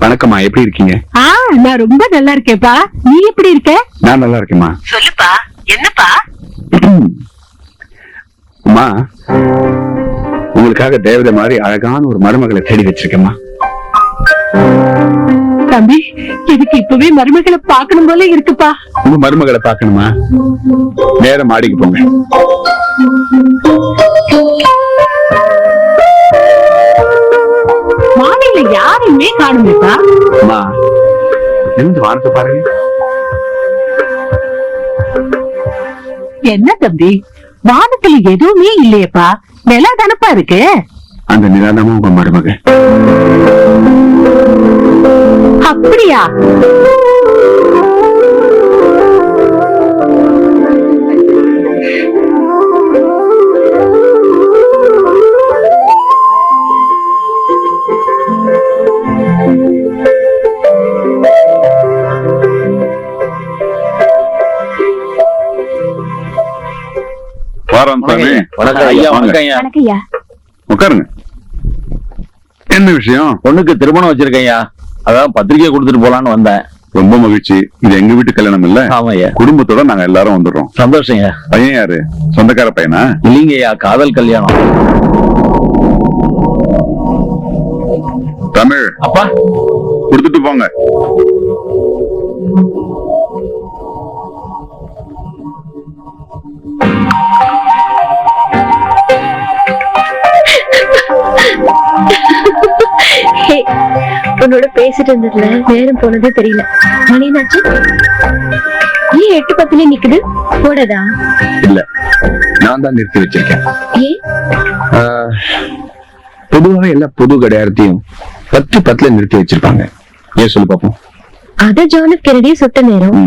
வணக்கம்மா, எப்படி இருக்கீங்க? நான் ரொம்ப நல்லா இருக்கேன்ப்பா. நீ எப்படி இருக்க? நான் நல்லா இருக்கேம்மா. சொல்லுப்பா, என்னப்பா? அம்மா, உங்களுக்காக தேவதை மாதிரி அழகான ஒரு மருமகளை தேடி வச்சிருக்கேம்மா. தம்பி, எனக்கு இப்பவே மருமகளை பார்க்கணும் போல இருக்குப்பா. உங்க மருமகளை பார்க்கணுமா? நேரம் மாடிக்கு போங்க. மாடியில யாருமே காணுமேப்பா. அம்மா, எழுந்து வானத்தை பாருங்க. என்ன தம்பி, வானத்துல எதுவுமே இல்லையப்பா, நிலா தானப்பா இருக்கு. அந்த நிதானமா உங்க மருமக. அப்படியா? வாரம் சாமி. வணக்கம்யா. உட்காருங்க. என்ன விஷயம்? பொண்ணுக்கு திருமணம் வச்சிருக்கையா, அதான் பத்திரிகை கொடுத்துட்டு போலான்னு வந்தேன். ரொம்ப மகிழ்ச்சி. இது எங்க வீட்டு கல்யாணம் இல்ல. ஆமாய்யா. குடும்பத்தோட நாங்க எல்லாரும் வந்துடுறோம். சந்தோஷம்யா. பையன் யாரு? சொந்தக்கார பையனா? இல்லைங்கய்யா, காதல் கல்யாணம். தமிழ் அப்பா, கொடுத்துட்டு போங்க. உன்னோட பேசிட்டு இருந்ததுல நேரம் போனதே தெரியல. மணி என்னாச்சு? ஏன் 8:10 நிக்குது? போடதா? இல்ல, நான் தான் நிறுத்தி வச்சிருக்கேன். ஏன்? பொதுவாக எல்லா பொது கடையாரத்தையும் 10:10 நிறுத்தி வச்சிருப்பாங்க. ஏன் சொல்லு பாப்போம். அத ஜான் எஃப் கெனடி சுட்ட நேரம்.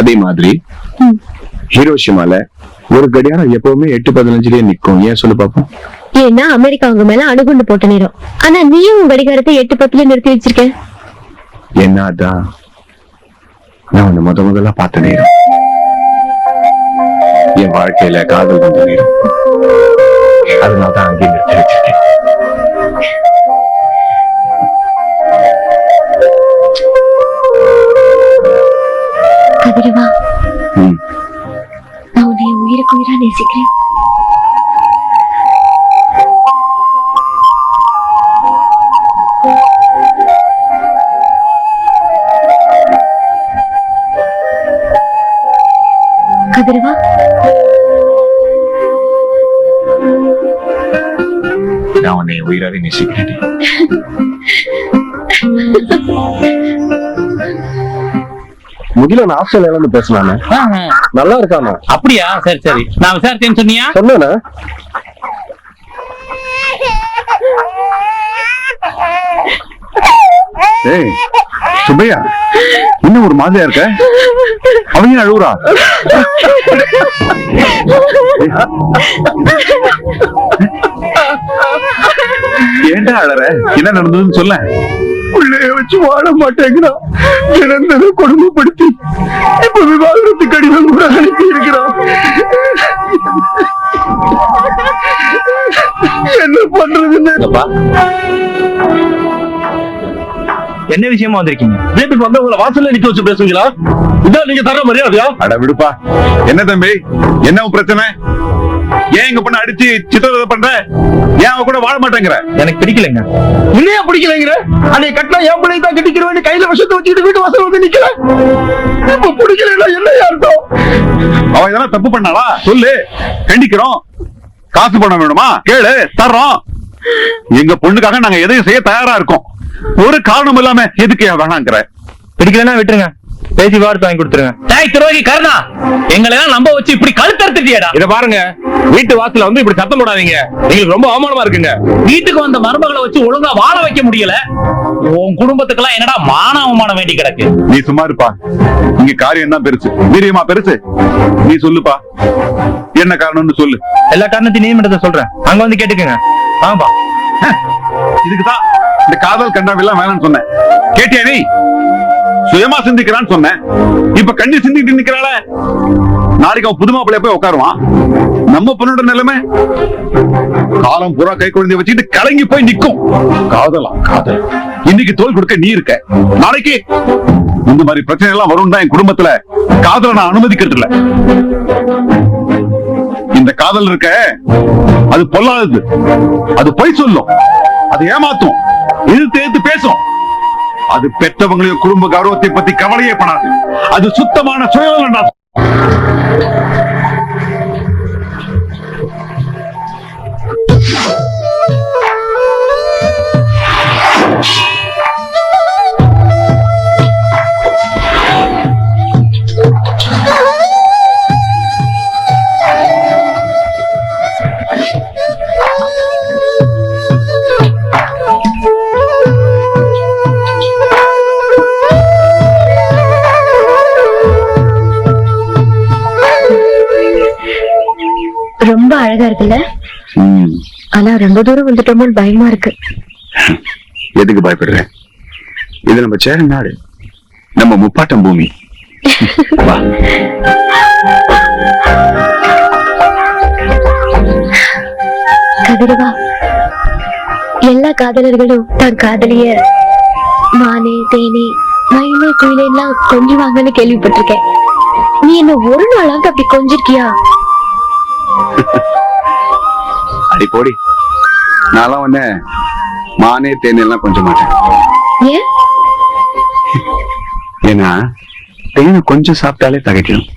அதே மாதிரி ஹிரோஷிமால ஒரு கடியாரம் எப்பவுமே 8:15 நிக்கும். ஏன் சொல்லு பாப்போம். ஏன்னா அமெரிக்கா அவங்க மேல அணுகுண்டு போட்ட நேரம். ஆனா நீயும் உன் கடிகாரத்தை 8:10 நிறுத்தி வச்சிருக்க. என்னதான் நான் உன்னை முதல்ல பார்த்த நேரம், என் வாழ்க்கையில காதல் வந்த நேரம். அதனால்தான் அங்கே நிறுத்தி வச்சிருக்கேன். கதிரவா, நான் உன்னை உயிருக்கு உயிரா நேசிக்கிறேன். கதிரவா, நான் உன்னை உயிராவே நேசிக்கிறேன். முகில நான் ஆஸ்திரேலியால பேசலானே. நல்லா இருக்காமா? அப்படியா? சரி சரி, நான் விசாரிச்சேன்னு சொன்னியா? சொன்னேனா? ஏய் சுப்பையா, இன்னும் ஒரு மாதிரியா இருக்க. அவங்க அழுவுறா. ஏண்டா அழற? என்ன நடந்ததுன்னு சொல்ல. உள்ளே வச்சு வாழ மாட்டேங்கிறான். இறந்ததை கொடுமைப்படுத்தி இப்ப விவாகரத்து கடிதம் கூட அனுப்பி இருக்கிறான். என்ன பண்றதுன்னு. என்ன விஷயமா வந்திருக்கீங்க? வீட்டுக்கு வந்து உங்களை வாசல்ல நிக்க வச்சு பேசுவீங்களா? இதான் நீங்க தர மரியாதையா? அட விடுப்பா. என்ன தம்பி, என்ன பிரச்சனை? ஏன் எங்க பொண்ணு அடிச்சு சித்திரவதை பண்ற? ஏன் அவ கூட வாழ மாட்டேங்கிற? எனக்கு பிடிக்கலைங்க. இல்லையா பிடிக்கலைங்கிற? அன்னைக்கு கட்டினா என் பிள்ளை தான் கட்டிக்கிறவன் கையில விஷத்தை வச்சுட்டு வீட்டு வாசல் வந்து நிக்கிற. இப்ப பிடிக்கல என்ன அர்த்தம்? அவ இதெல்லாம் தப்பு பண்ணாளா? சொல்லு, கண்டிக்கிறோம். காசு பணம் வேணுமா? கேளு, தர்றோம். எங்க பொண்ணுக்காக நாங்க எதையும் செய்ய தயாரா இருக்கோம். ஒரு காரணம் இல்லாம எதுக்கு வேணாங்கிற? பிடிக்கலன்னா விட்டுருங்க, பேசி வார்த்தை வாங்கி கொடுத்துருங்க. தாய் துரோகி கருணா, எங்களை எல்லாம் நம்ப வச்சு இப்படி கழுத்தறுத்துட்டியடா. இத பாருங்க, வீட்டு வாசல்ல வந்து இப்படி சத்தம் போடாதீங்க. எங்களுக்கு ரொம்ப அவமானமா இருக்குங்க. வீட்டுக்கு வந்த மருமகளை வச்சு ஒழுங்கா வாழ வைக்க முடியல. உன் குடும்பத்துக்கெல்லாம் என்னடா மான அவமானம் வேண்டி கிடக்கு. நீ சும்மா இருப்பா. இங்க காரியம் தான் பெருசு, வீரியமா பெருசு. நீ சொல்லுப்பா, என்ன காரணம்னு சொல்லு. எல்லா காரணத்தையும் நீ மட்டும் சொல்றேன், அங்க வந்து கேட்டுக்கங்க. ஆமாப்பா, இதுக்குதான் இந்த காதல் கண்டாவெல்லாம் வேணாம்னு சொன்னேன். கேட்டியா நீ? சுயமா சிந்திக்கிறான்னு சொன்னேன். இப்ப கண்ணி சிந்திட்டு நிக்கிறாள. நாளைக்கு அவன் புது மாப்பிள்ளைய போய் உட்காருவான். நம்ம பொண்ணோட நிலைமை காலம் பூரா கை குழந்தைய வச்சுக்கிட்டு கலங்கி போய் நிக்கும். காதலா காதல். இன்னைக்கு தோல் கொடுக்க நீ இருக்க, நாளைக்கு இந்த மாதிரி பிரச்சனை எல்லாம் வரும் தான் என் குடும்பத்துல காதலை நான் அனுமதிக்கிறது இல்ல. இந்த காதல் இருக்க அது பொல்லாதது, அது பொய் சொல்லும், அது ஏமாத்தும், எதிர்த்து பேசும். அது பெற்றவங்களையும் குடும்ப கௌரவத்தை பத்தி கவலையே படாது. அது சுத்தமான சுயநலம். ரொம்ப அழகா இருக்குல்ல? ஆனா ரொம்ப தூரம் வந்துட்டோமோன்னு பயமா இருக்கு. எதுக்கு பயப்படுறேன்? இது நம்ம சேர நாடு, நம்ம முப்பாட்டம் பூமி. வா. கதிரவா, எல்லா காதலர்களும் தான் காதலிய மானே தேனே மயிலே குயிலே எல்லாம் கொஞ்சுவாங்கன்னு கேள்விப்பட்டிருக்கேன். நீ என்ன ஒரு நாளாவது அப்படி கொஞ்சிருக்கியா? அடி போடி, நான்லாம் ஒண்ணு மானே தேனே எல்லாம் கொஞ்ச மாட்டேன். ஏன்? ஏன்னா தேனை கொஞ்சம் சாப்பிட்டாலே தகைக்கணும்.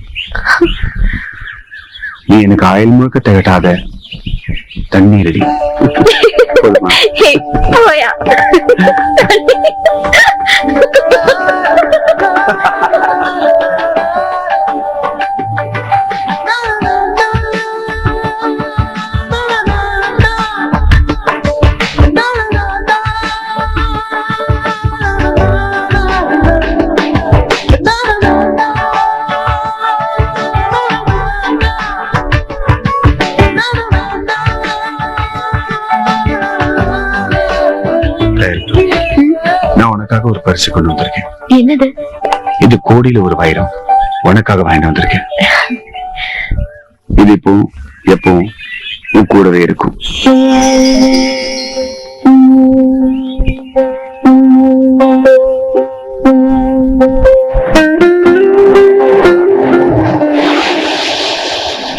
நீ எனக்கு ஆயில் முழுக்க தகட்டாத தண்ணீர் அடி. போயா. நான் உனக்காக ஒரு பரிசு கொண்டு வந்திருக்கேன். என்னது? இது கோடியில ஒரு வைரம், உனக்காக வாங்கி வந்திருக்கேன். இது இப்போ எப்பவும் உன் கூடவே இருக்கும்.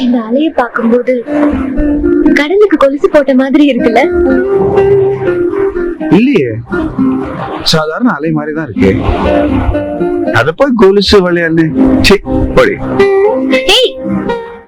இந்த அலையை பார்க்கும்போது கடலுக்கு கொலுசு போட்ட மாதிரி இருக்குல்ல? இல்லையே, சாதாரண அலை மாதிரிதான் இருக்கு. அத போய் கொலுசு வளையல்னு போடி. ஏய்,